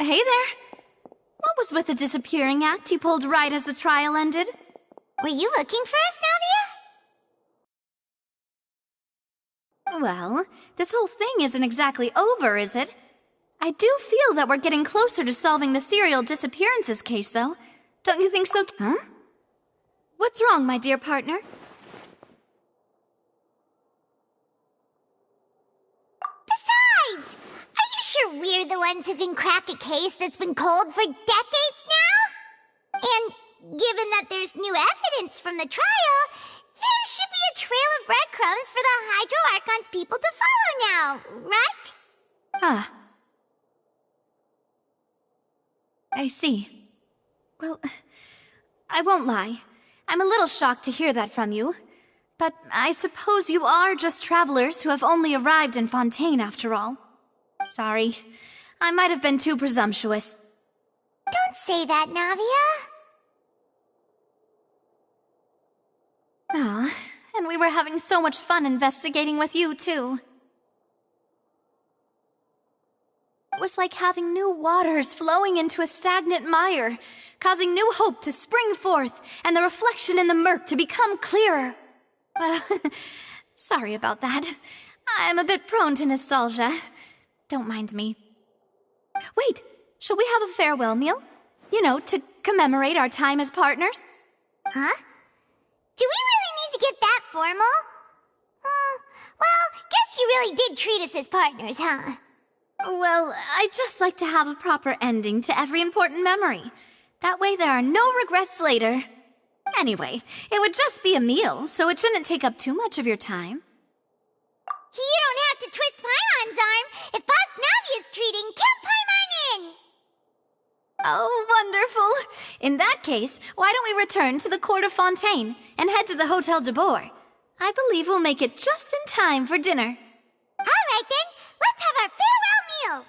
Hey there. What was with the disappearing act you pulled right as the trial ended? Were you looking for us, Navia? Well, this whole thing isn't exactly over, is it? I do feel that we're getting closer to solving the serial disappearances case, though. Don't you think so? Huh? What's wrong, my dear partner? Besides, are you sure we're the ones who can crack a case that's been cold for decades now? And given that there's new evidence from the trial, there should be a trail of breadcrumbs for the Hydro Archon's people to follow now, right? Ah. I see. Well, I won't lie. I'm a little shocked to hear that from you. But I suppose you are just travelers who have only arrived in Fontaine after all. Sorry. I might have been too presumptuous. Don't say that, Navia. Ah, and we were having so much fun investigating with you, too. It was like having new waters flowing into a stagnant mire, causing new hope to spring forth, and the reflection in the murk to become clearer. Well, sorry about that. I'm a bit prone to nostalgia. Don't mind me. Wait, shall we have a farewell meal? You know, to commemorate our time as partners? Huh? Do we really need to get that formal? Well, guess you really did treat us as partners, huh? Well, I'd just like to have a proper ending to every important memory. That way there are no regrets later. Anyway, it would just be a meal, so it shouldn't take up too much of your time. You don't have to twist Paimon's arm. If Boss Navi is treating, count Paimon in! Oh, wonderful! In that case, why don't we return to the Court of Fontaine and head to the Hotel de Boer? I believe we'll make it just in time for dinner. All right then, let's have our farewell meal!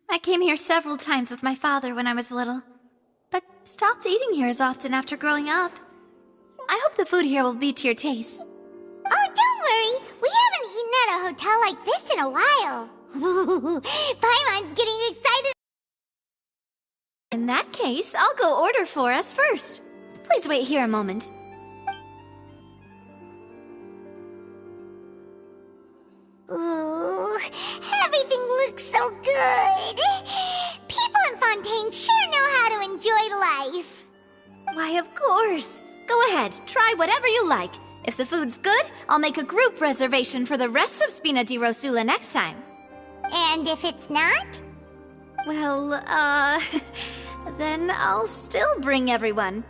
I came here several times with my father when I was little, but stopped eating here as often after growing up. I hope the food here will be to your taste. Oh, don't worry. We haven't eaten at a hotel like this in a while. Paimon's getting excited. In that case, I'll go order for us first. Please wait here a moment. Ooh, everything looks so good. People in Fontaine sure know how to enjoy life. Why, of course. Go ahead, try whatever you like. If the food's good, I'll make a group reservation for the rest of Spina di Rosula next time. And if it's not? Well, then I'll still bring everyone.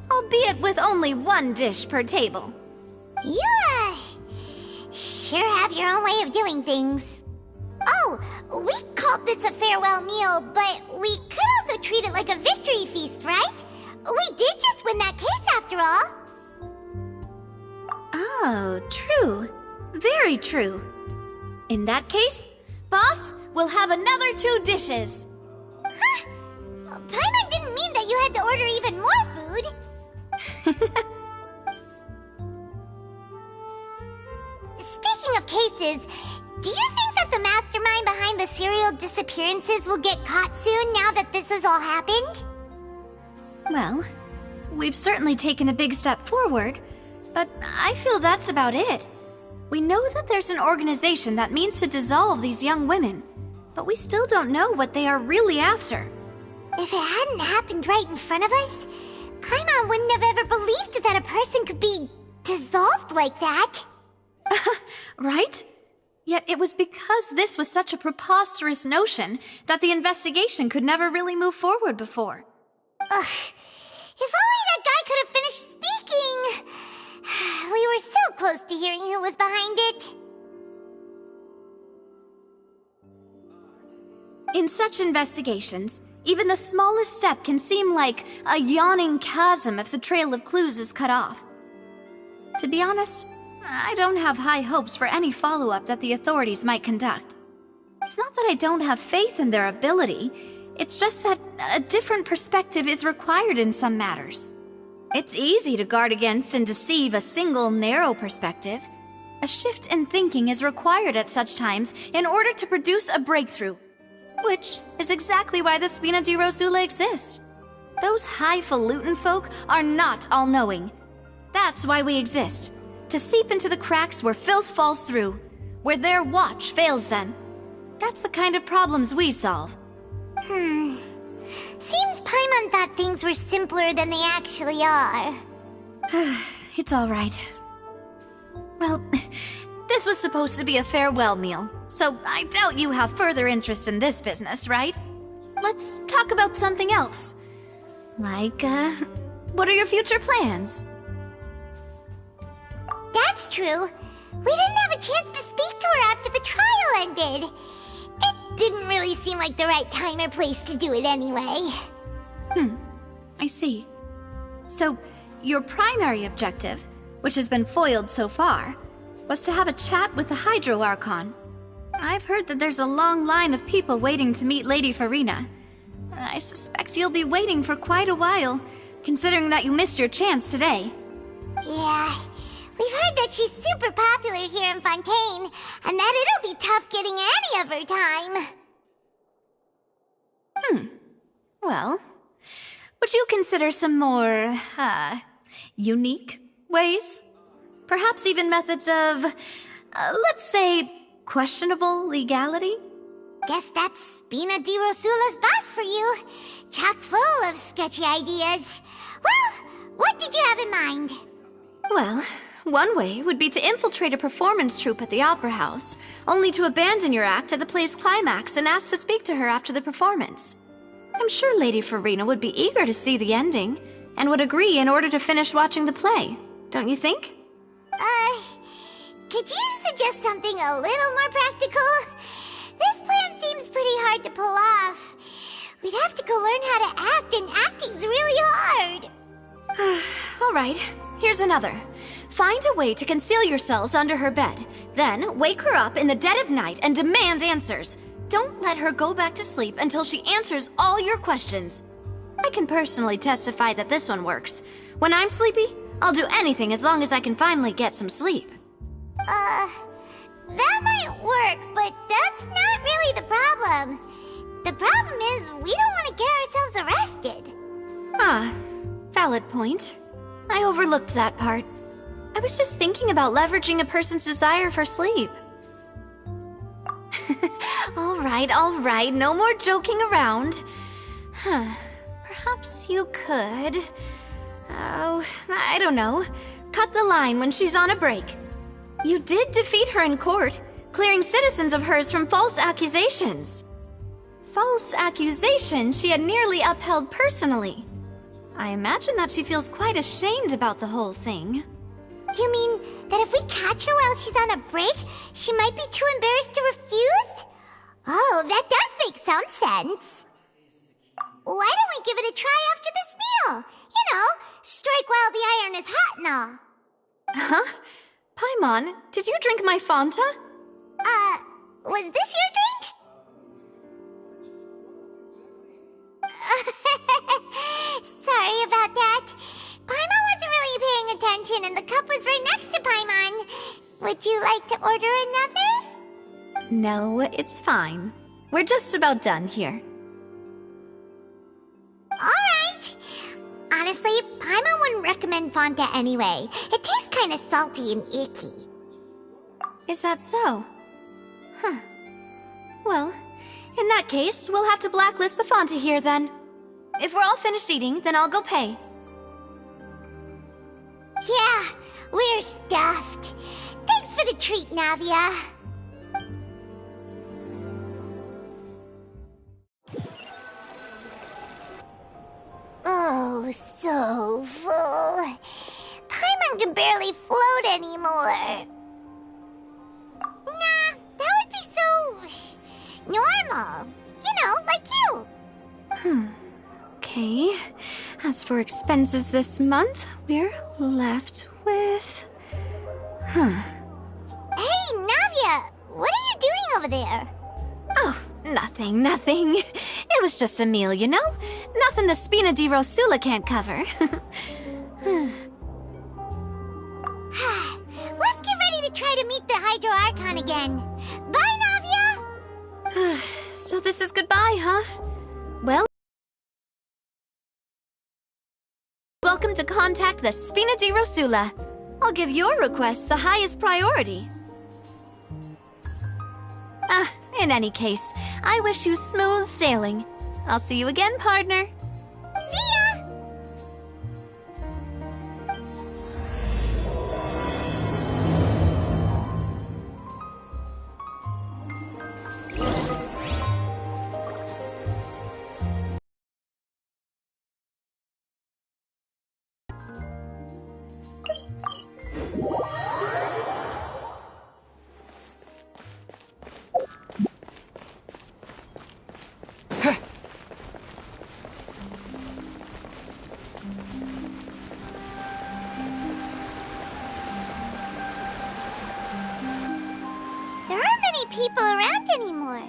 Albeit with only one dish per table. You, sure have your own way of doing things. Oh, we called this a farewell meal, but we could also treat it like a victory feast, right? We did just win that case after all. Oh, true. Very true. In that case, boss, we'll have another 2 dishes. Huh? Paimon didn't mean that you had to order even more food. Speaking of cases, do you think that the mastermind behind the serial disappearances will get caught soon now that this has all happened? Well, we've certainly taken a big step forward, but I feel that's about it. We know that there's an organization that means to dissolve these young women, but we still don't know what they are really after. If it hadn't happened right in front of us, Paimon wouldn't have ever believed that a person could be dissolved like that. Right? Yet it was because this was such a preposterous notion that the investigation could never really move forward before. Ugh. If only that guy could have finished speaking! We were so close to hearing who was behind it. In such investigations, even the smallest step can seem like a yawning chasm if the trail of clues is cut off. To be honest, I don't have high hopes for any follow-up that the authorities might conduct. It's not that I don't have faith in their ability, it's just that a different perspective is required in some matters. It's easy to guard against and deceive a single narrow perspective. A shift in thinking is required at such times in order to produce a breakthrough, which is exactly why the Spina di Rosula exist. Those highfalutin folk are not all-knowing. That's why we exist, to seep into the cracks where filth falls through, where their watch fails them. That's the kind of problems we solve. Seems Paimon thought things were simpler than they actually are. It's all right. Well, this was supposed to be a farewell meal, so I doubt you have further interest in this business, right? Let's talk about something else. Like, what are your future plans? That's true. We didn't have a chance to speak to her after the trial ended. It didn't really seem like the right time or place to do it anyway. I see. So, your primary objective, which has been foiled so far, was to have a chat with the Hydro Archon. I've heard that there's a long line of people waiting to meet Lady Farina. I suspect you'll be waiting for quite a while, considering that you missed your chance today. Yeah, we've heard that she's super popular here in Fontaine, and that it'll be tough getting any of her time. Well, would you consider some more, unique ways? Perhaps even methods of, let's say, questionable legality? Guess that's Spina di Rosula's boss for you. Chock full of sketchy ideas. Well, what did you have in mind? Well, one way would be to infiltrate a performance troupe at the Opera House, only to abandon your act at the play's climax and ask to speak to her after the performance. I'm sure Lady Farina would be eager to see the ending, and would agree in order to finish watching the play, don't you think? Could you suggest something a little more practical? This plan seems pretty hard to pull off. We'd have to go learn how to act, and acting's really hard. All right, here's another. Find a way to conceal yourselves under her bed. Then wake her up in the dead of night and demand answers. Don't let her go back to sleep until she answers all your questions. I can personally testify that this one works. When I'm sleepy, I'll do anything as long as I can finally get some sleep. That might work, but that's not really the problem. The problem is we don't want to get ourselves arrested. Valid point. I overlooked that part. I was just thinking about leveraging a person's desire for sleep. All right, no more joking around. Perhaps you could... Oh, I don't know. Cut the line when she's on a break. You did defeat her in court, clearing citizens of hers from false accusations. False accusations she had nearly upheld personally. I imagine that she feels quite ashamed about the whole thing. You mean that if we catch her while she's on a break, she might be too embarrassed to refuse? Oh, that does make some sense. Why don't we give it a try after this meal? You know, strike while the iron is hot and all. Huh? Paimon, did you drink my Fanta? Was this your drink? Sorry about that. Paimon wasn't really paying attention and the cup was right next to Paimon. Would you like to order another? No, it's fine. We're just about done here. Alright. Honestly, Paimon wouldn't recommend Fanta anyway. It tastes kind of salty and icky. Is that so? Huh. Well, in that case, we'll have to blacklist the Fanta here then. If we're all finished eating, then I'll go pay. Yeah, we're stuffed. Thanks for the treat, Navia. Oh, so full. Paimon can barely float anymore. Nah, that would be so normal. You know, like you. Okay. As for expenses this month, we're left with... Hey, Navia, what are you doing over there? Oh, nothing. It was just a meal, you know? Nothing the Spina di Rosula can't cover. Let's get ready to try to meet the Hydro Archon again. Bye, Navia! So this is goodbye, huh? Well... Welcome to contact the Spina di Rosula. I'll give your request the highest priority. In any case, I wish you smooth sailing. I'll see you again, partner. See ya! People around anymore.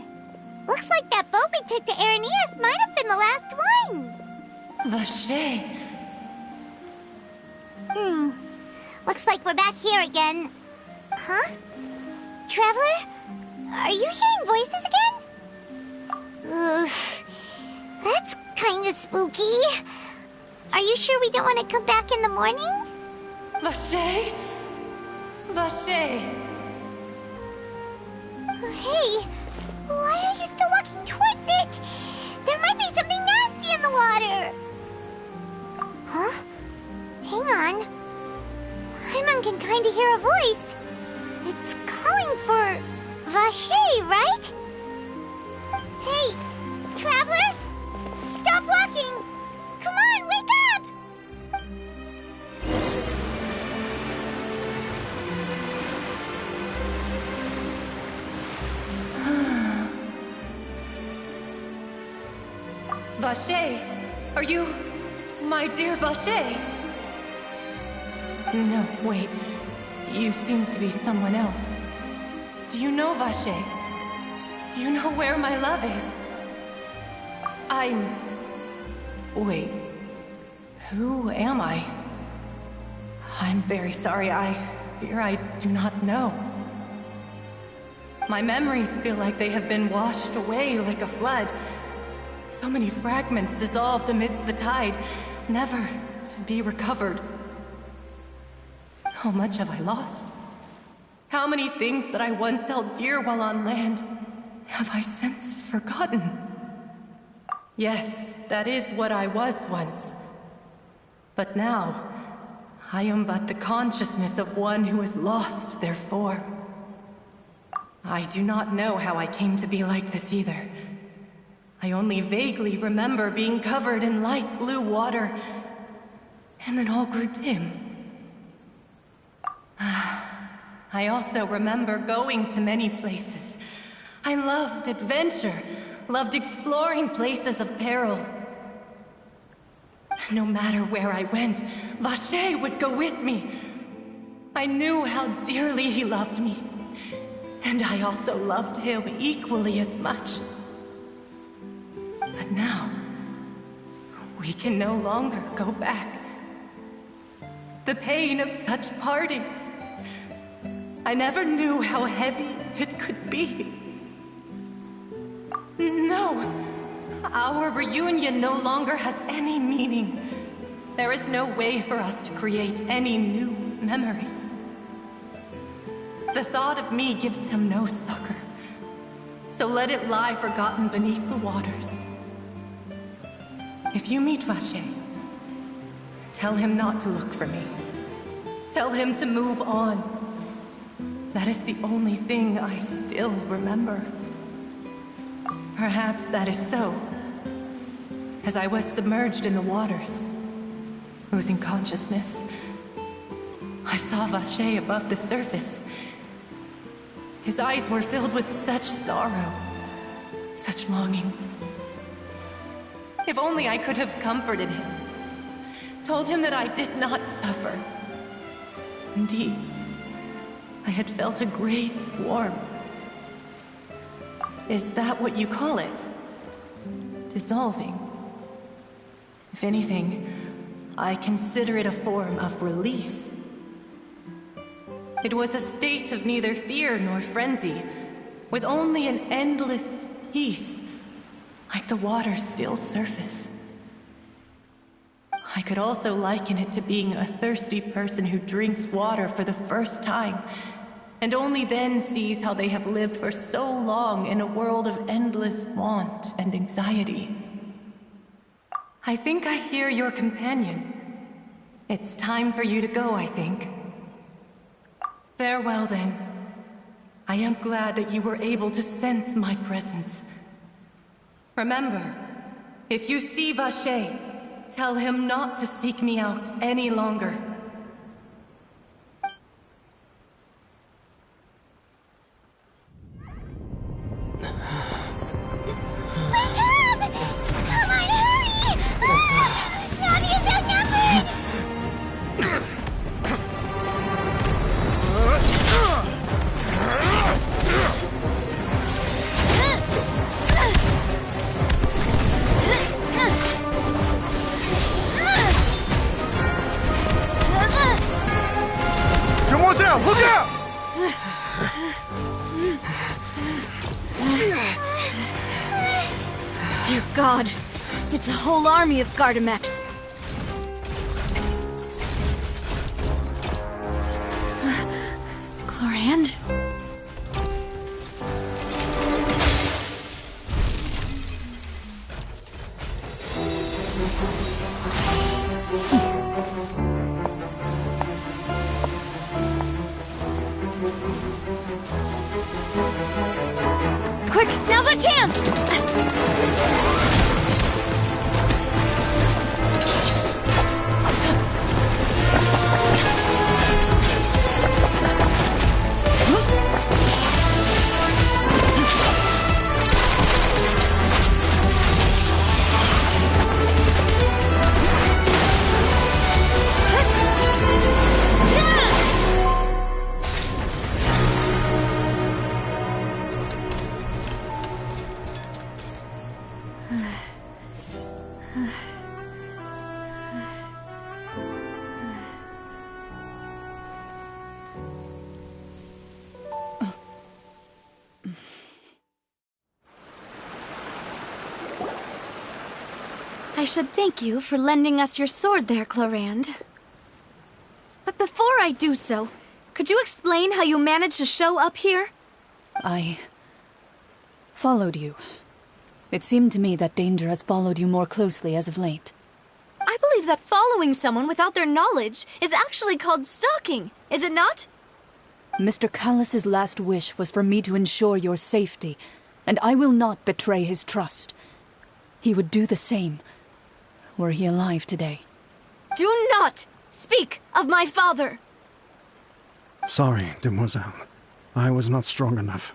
Looks like that boat we took to Araneas might have been the last one. Vache. Looks like we're back here again. Huh? Traveler? Are you hearing voices again? Ugh. That's kinda spooky. Are you sure we don't want to come back in the morning? Vache? Vache. Hey, why are you still walking towards it? There might be something nasty in the water. Huh? Hang on. Paimon can kinda hear a voice. It's calling for Vache, right? Hey, Traveler? Stop walking! Come on, wake up! Vache, are you my dear Vache? No, wait. You seem to be someone else. Do you know Vache? Do you know where my love is? Wait. Who am I? I'm very sorry. I fear I do not know. My memories feel like they have been washed away like a flood. So many fragments dissolved amidst the tide, never to be recovered. How much have I lost? How many things that I once held dear while on land have I since forgotten? Yes, that is what I was once. But now, I am but the consciousness of one who is lost, therefore. I do not know how I came to be like this either. I only vaguely remember being covered in light blue water, and then all grew dim. I also remember going to many places. I loved adventure, loved exploring places of peril. No matter where I went, Vacher would go with me. I knew how dearly he loved me, and I also loved him equally as much. But now, we can no longer go back. The pain of such parting, I never knew how heavy it could be. No, our reunion no longer has any meaning. There is no way for us to create any new memories. The thought of me gives him no succor, so let it lie forgotten beneath the waters. If you meet Vacher, tell him not to look for me. Tell him to move on. That is the only thing I still remember. Perhaps that is so, as I was submerged in the waters, losing consciousness. I saw Vacher above the surface. His eyes were filled with such sorrow, such longing. If only I could have comforted him, told him that I did not suffer. Indeed, I had felt a great warmth. Is that what you call it? Dissolving? If anything, I consider it a form of release. It was a state of neither fear nor frenzy, with only an endless peace, like the water's still surface. I could also liken it to being a thirsty person who drinks water for the first time, and only then sees how they have lived for so long in a world of endless want and anxiety. I think I hear your companion. It's time for you to go, I think. Farewell, then. I am glad that you were able to sense my presence. Remember, if you see Vacher, tell him not to seek me out any longer. Look out! Dear God, it's a whole army of Gardamex. Chlorand? Quick, now's our chance! I should thank you for lending us your sword there, Chlorand. But before I do so, could you explain how you managed to show up here? I followed you. It seemed to me that danger has followed you more closely as of late. I believe that following someone without their knowledge is actually called stalking, is it not? Mr. Callus's last wish was for me to ensure your safety, and I will not betray his trust. He would do the same, were he alive today. Do not speak of my father! Sorry, demoiselle. I was not strong enough.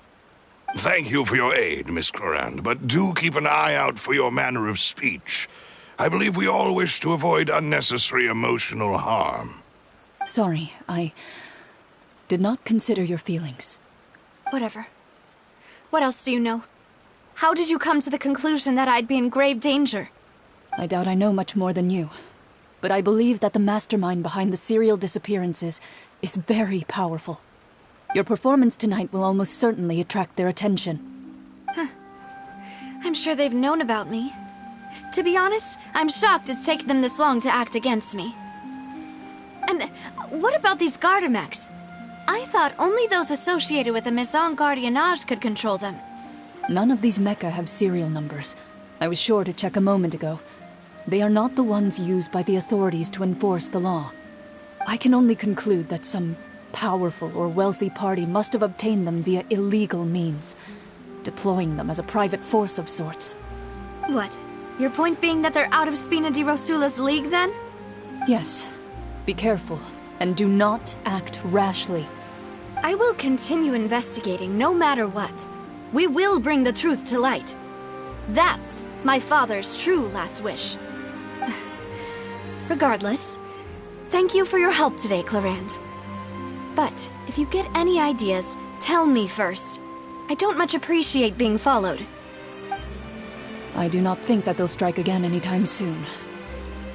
Thank you for your aid, Miss Clorand, but do keep an eye out for your manner of speech. I believe we all wish to avoid unnecessary emotional harm. Sorry, I did not consider your feelings. Whatever. What else do you know? How did you come to the conclusion that I'd be in grave danger? I doubt I know much more than you, but I believe that the mastermind behind the serial disappearances is very powerful. Your performance tonight will almost certainly attract their attention. I'm sure they've known about me. To be honest, I'm shocked it's taken them this long to act against me. And what about these Gardamex? I thought only those associated with the Maison Gardiennage could control them. None of these mecha have serial numbers. I was sure to check a moment ago. They are not the ones used by the authorities to enforce the law. I can only conclude that some powerful or wealthy party must have obtained them via illegal means, deploying them as a private force of sorts. What? Your point being that they're out of Spina di Rosula's league, then? Yes. Be careful, and do not act rashly. I will continue investigating no matter what. We will bring the truth to light. That's my father's true last wish. Regardless, thank you for your help today, Clorand. But if you get any ideas, tell me first. I don't much appreciate being followed. I do not think that they'll strike again anytime soon.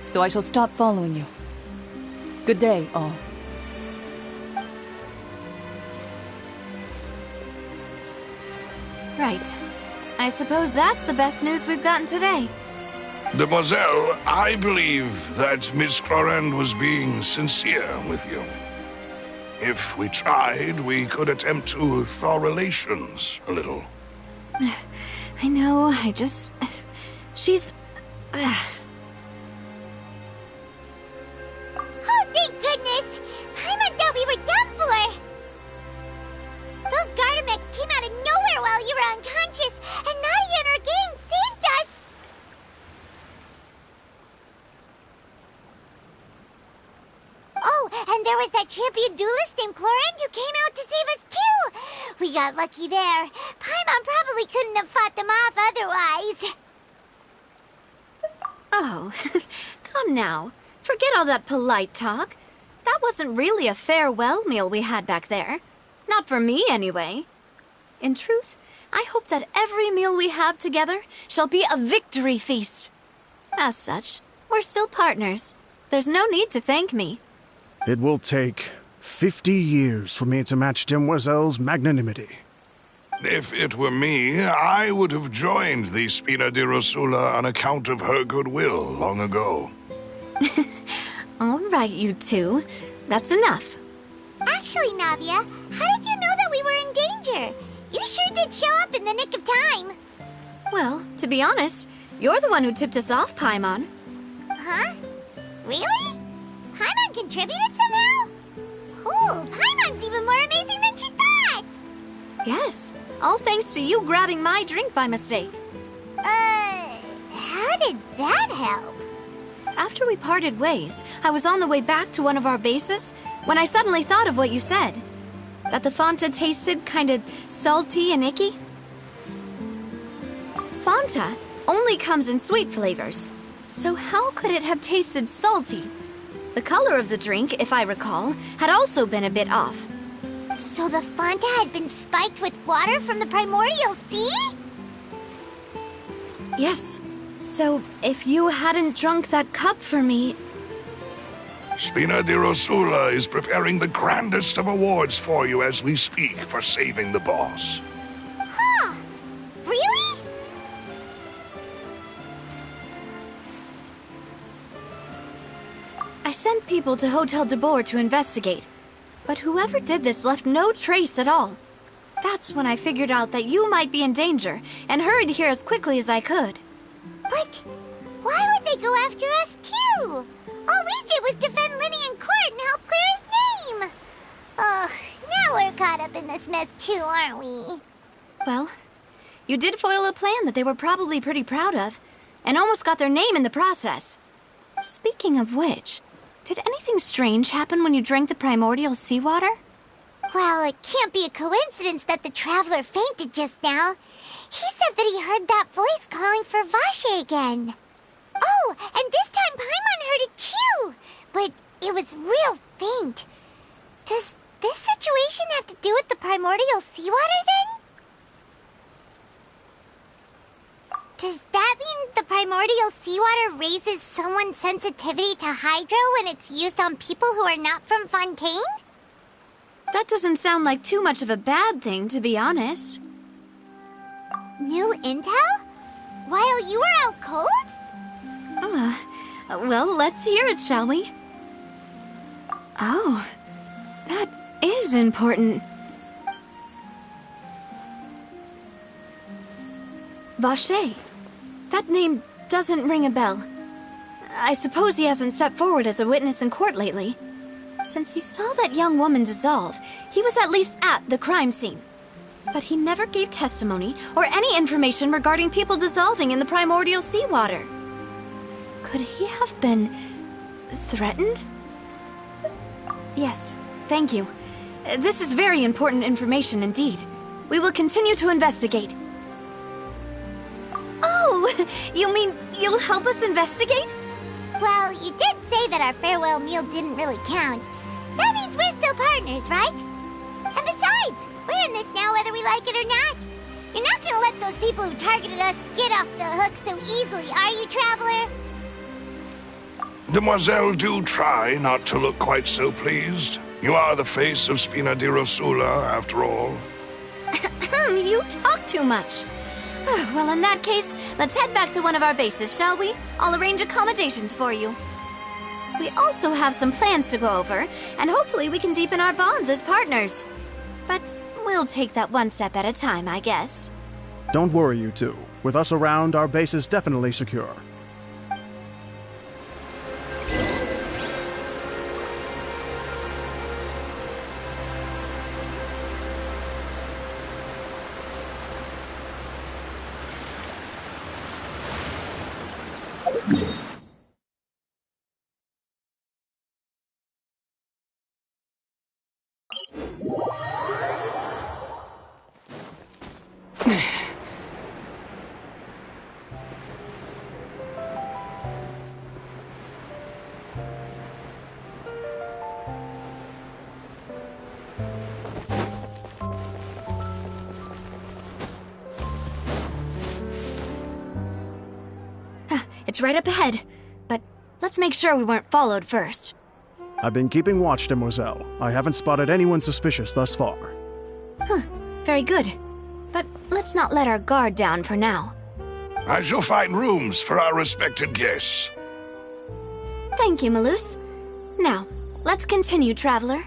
So I shall stop following you. Good day, all. Right. I suppose that's the best news we've gotten today. Demoiselle, I believe that Miss Clorand was being sincere with you. If we tried, we could attempt to thaw relations a little. I know, she's... Oh, thank goodness! Paimon thought we were done for! Those Gardamex came out of nowhere while you were unconscious, and Nadia and her gang saved us! Oh, and there was that champion duelist named Clorand who came out to save us too! We got lucky there. Paimon probably couldn't have fought them off otherwise. Oh, come now. Forget all that polite talk. That wasn't really a farewell meal we had back there. Not for me, anyway. In truth, I hope that every meal we have together shall be a victory feast. As such, we're still partners. There's no need to thank me. It will take 50 years for me to match Demoiselle's magnanimity. If it were me, I would have joined the Spina di Rosula on account of her goodwill long ago. All right, you two. That's enough. Actually, Navia, how did you know that we were in danger? You sure did show up in the nick of time. Well, to be honest, you're the one who tipped us off, Paimon. Huh? Really? Paimon contributed somehow? Cool, Paimon's even more amazing than she thought! Yes, all thanks to you grabbing my drink by mistake. How did that help? After we parted ways, I was on the way back to one of our bases when I suddenly thought of what you said. That the Fanta tasted kind of salty and icky. Fanta only comes in sweet flavors, so how could it have tasted salty? The color of the drink, if I recall, had also been a bit off. So the Fanta had been spiked with water from the primordial sea? Yes. So, if you hadn't drunk that cup for me... Spina di Rosula is preparing the grandest of awards for you as we speak for saving the boss. Huh. Really? I sent people to Hotel de Boer to investigate, but whoever did this left no trace at all. That's when I figured out that you might be in danger, and hurried here as quickly as I could. But why would they go after us, too? All we did was defend Linny in court and help clear his name. Ugh, now we're caught up in this mess, too, aren't we? Well, you did foil a plan that they were probably pretty proud of, and almost got their name in the process. Speaking of which, did anything strange happen when you drank the primordial seawater? Well, it can't be a coincidence that the traveler fainted just now. He said that he heard that voice calling for Vache again. Oh, and this time Paimon heard it too, but it was real faint. Does this situation have to do with the primordial seawater then? Does that mean the primordial seawater raises someone's sensitivity to hydro when it's used on people who are not from Fontaine? That doesn't sound like too much of a bad thing, to be honest. New intel? While you were out cold? Well, let's hear it, shall we? Oh, that is important. Vache. That name doesn't ring a bell. I suppose he hasn't stepped forward as a witness in court lately. Since he saw that young woman dissolve, he was at least at the crime scene. But he never gave testimony or any information regarding people dissolving in the primordial seawater. Could he have been threatened? Yes, thank you. This is very important information indeed. We will continue to investigate. Oh, you mean you'll help us investigate? Well, you did say that our farewell meal didn't really count. That means we're still partners, right? And besides, we're in this now whether we like it or not. You're not gonna let those people who targeted us get off the hook so easily, are you, Traveler? Demoiselle, do try not to look quite so pleased. You are the face of Spina di Rosula, after all. You talk too much. Well, in that case, let's head back to one of our bases, shall we? I'll arrange accommodations for you. We also have some plans to go over, and hopefully we can deepen our bonds as partners. But we'll take that one step at a time, I guess. Don't worry, you two. With us around, our base is definitely secure. It's right up ahead, but let's make sure we weren't followed first. I've been keeping watch, Demoiselle. I haven't spotted anyone suspicious thus far. Very good. But let's not let our guard down for now. I shall find rooms for our respected guests. Thank you, Malus. Now, let's continue, Traveler.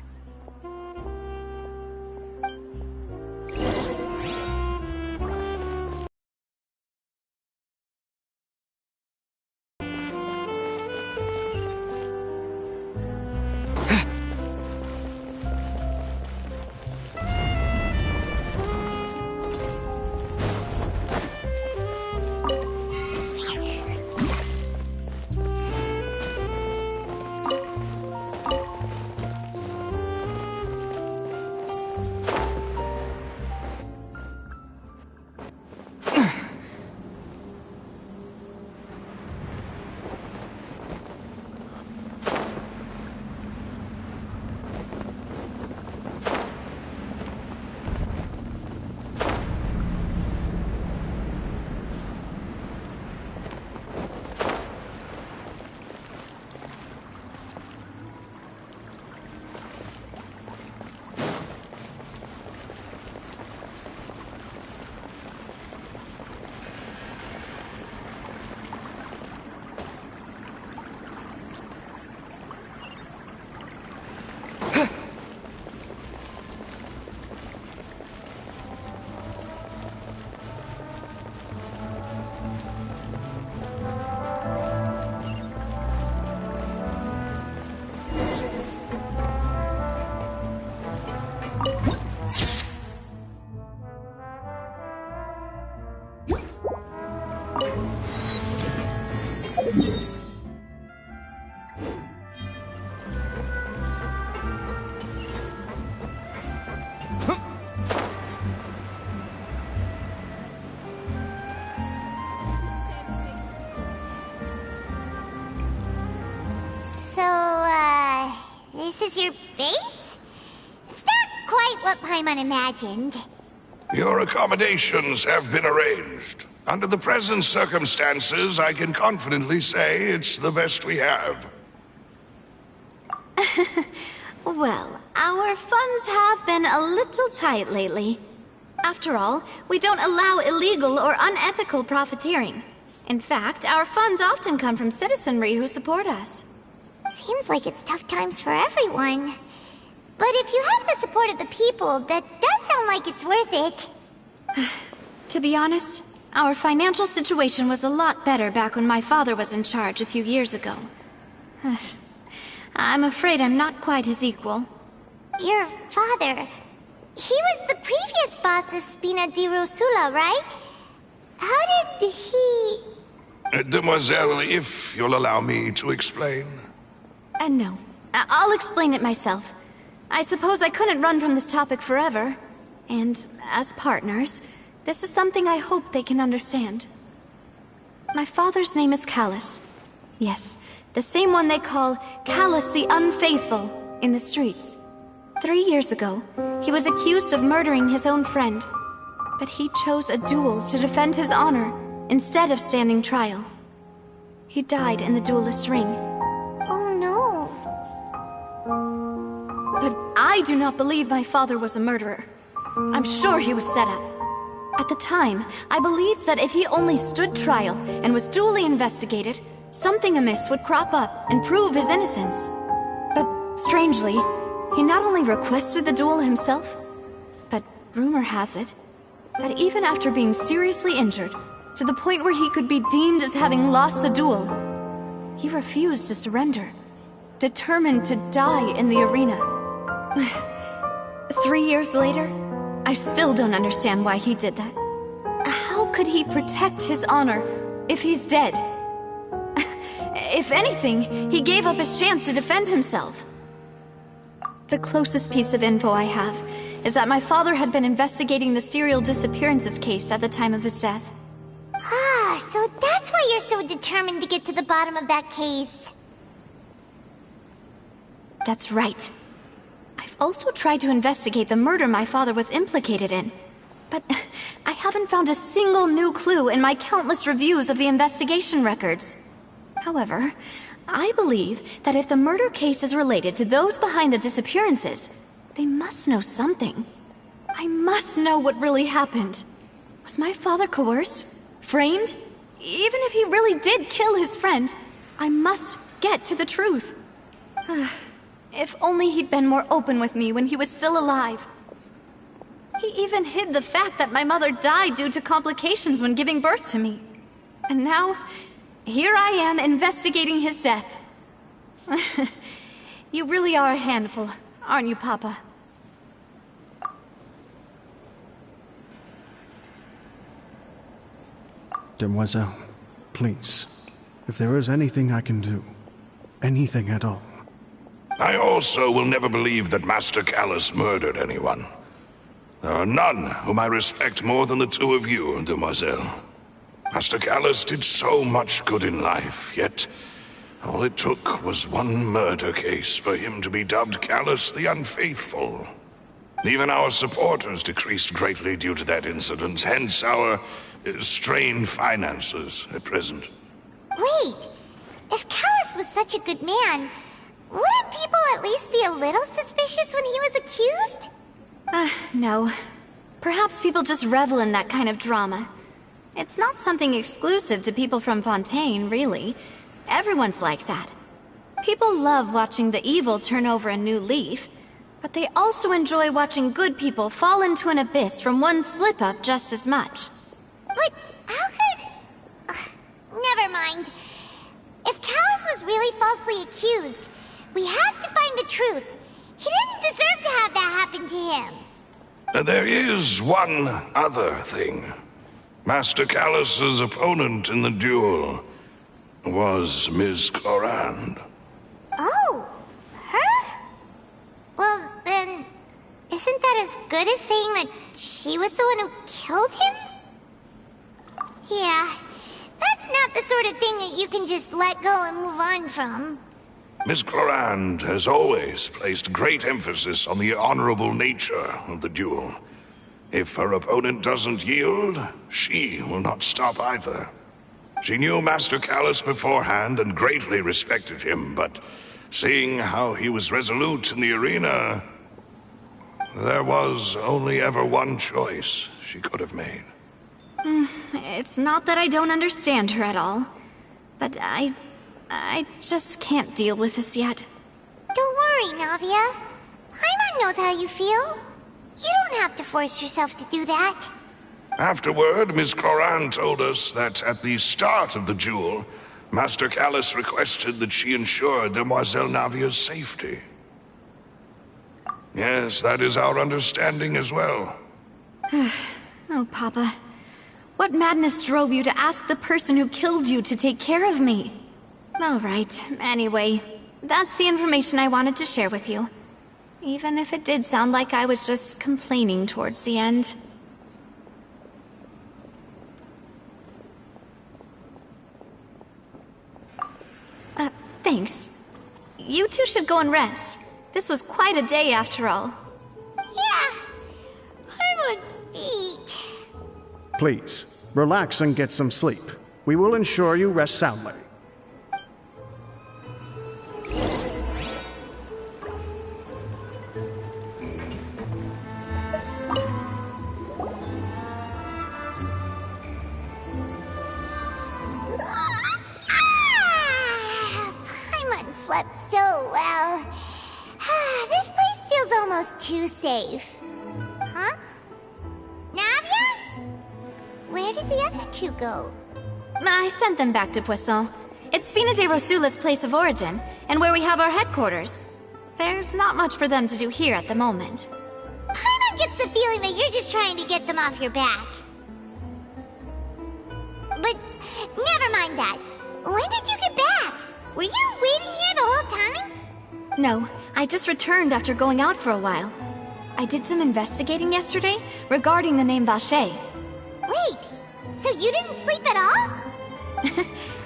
This is your base? It's not quite what Paimon imagined. Your accommodations have been arranged. Under the present circumstances, I can confidently say it's the best we have. Well, our funds have been a little tight lately. After all, we don't allow illegal or unethical profiteering. In fact, our funds often come from citizenry who support us. Seems like it's tough times for everyone. But if you have the support of the people, that does sound like it's worth it. To be honest, our financial situation was a lot better back when my father was in charge a few years ago. I'm afraid I'm not quite his equal. Your father... He was the previous boss of Spina di Rosula, right? How did he... Demoiselle, if you'll allow me to explain. No. I'll explain it myself. I suppose I couldn't run from this topic forever. And as partners, this is something I hope they can understand. My father's name is Callus. Yes, the same one they call Callus the Unfaithful in the streets. 3 years ago, he was accused of murdering his own friend. But he chose a duel to defend his honor instead of standing trial. He died in the duelist's ring. Oh no. But I do not believe my father was a murderer. I'm sure he was set up. At the time, I believed that if he only stood trial and was duly investigated, something amiss would crop up and prove his innocence. But strangely, he not only requested the duel himself, but rumor has it that even after being seriously injured, to the point where he could be deemed as having lost the duel, he refused to surrender, determined to die in the arena. 3 years later, I still don't understand why he did that. How could he protect his honor if he's dead? If anything, he gave up his chance to defend himself. The closest piece of info I have is that my father had been investigating the serial disappearances case at the time of his death. Ah, so that's why you're so determined to get to the bottom of that case. That's right. I've also tried to investigate the murder my father was implicated in, but I haven't found a single new clue in my countless reviews of the investigation records. However, I believe that if the murder case is related to those behind the disappearances, they must know something. I must know what really happened. Was my father coerced? Framed? Even if he really did kill his friend, I must get to the truth. If only he'd been more open with me when he was still alive. He even hid the fact that my mother died due to complications when giving birth to me. And now, here I am investigating his death. You really are a handful, aren't you, Papa? Demoiselle, please, if there is anything I can do, anything at all. I also will never believe that Master Callus murdered anyone. There are none whom I respect more than the two of you, Demoiselle. Master Callus did so much good in life, yet all it took was one murder case for him to be dubbed Callus the Unfaithful. Even our supporters decreased greatly due to that incident, hence our strained finances at present. Wait, if Callus was such a good man, wouldn't people at least be a little suspicious when he was accused? No. Perhaps people just revel in that kind of drama. It's not something exclusive to people from Fontaine, really. Everyone's like that. People love watching the evil turn over a new leaf, but they also enjoy watching good people fall into an abyss from one slip-up just as much. But how could... never mind. If Callus was really falsely accused, we have to find the truth. He didn't deserve to have that happen to him. There is one other thing. Master Callus's opponent in the duel was Ms. Clorand. Oh, her? Well, then, isn't that as good as saying that she was the one who killed him? Yeah, that's not the sort of thing that you can just let go and move on from. Miss Clorand has always placed great emphasis on the honorable nature of the duel. If her opponent doesn't yield, she will not stop either. She knew Master Callus beforehand and greatly respected him, but seeing how he was resolute in the arena, there was only ever one choice she could have made. It's not that I don't understand her at all, but I just can't deal with this yet. Don't worry, Navia. Paimon knows how you feel. You don't have to force yourself to do that. Afterward, Miss Clorand told us that at the start of the duel, Master Callus requested that she ensure Demoiselle Navia's safety. Yes, that is our understanding as well. Oh, Papa. What madness drove you to ask the person who killed you to take care of me? All right, anyway, that's the information I wanted to share with you. Even if it did sound like I was just complaining towards the end. Thanks. You two should go and rest. This was quite a day after all. Yeah. Paimon's feet. Please, relax and get some sleep. We will ensure you rest soundly. Paimon slept so well. This place feels almost too safe. Huh? Navia? Where did the other two go? I sent them back to Poisson. It's Spina de Rosula's place of origin, and where we have our headquarters. There's not much for them to do here at the moment. Paimon gets the feeling that you're just trying to get them off your back. But never mind that. When did you get back? Were you waiting here the whole time? No, I just returned after going out for a while. I did some investigating yesterday regarding the name Vache. Wait, so you didn't sleep at all?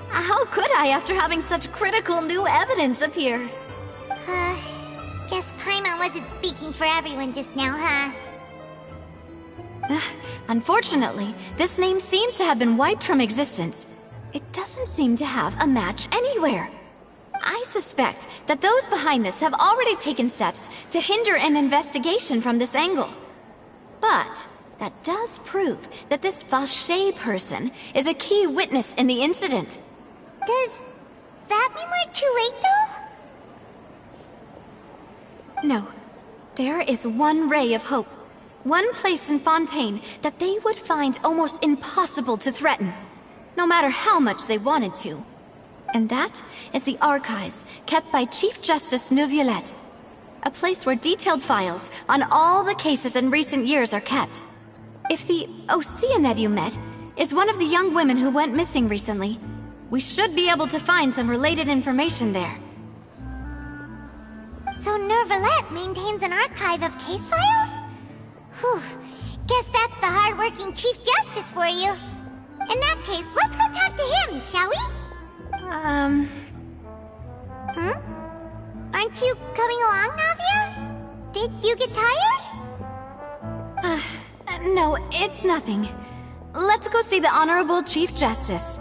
How could I after having such critical new evidence appear? Guess Paimon wasn't speaking for everyone just now, huh? Unfortunately, this name seems to have been wiped from existence. It doesn't seem to have a match anywhere. I suspect that those behind this have already taken steps to hinder an investigation from this angle. But that does prove that this Vache person is a key witness in the incident. Does that mean we're too late, though? No. There is one ray of hope. One place in Fontaine that they would find almost impossible to threaten, no matter how much they wanted to. And that is the archives kept by Chief Justice Neuvillette. A place where detailed files on all the cases in recent years are kept. If the Oceanette you met is one of the young women who went missing recently, we should be able to find some related information there. So Neuvillette maintains an archive of case files? Whew. Guess that's the hard-working Chief Justice for you. In that case, let's go talk to him, shall we? Aren't you coming along, Navia? Did you get tired? No, it's nothing. Let's go see the Honorable Chief Justice.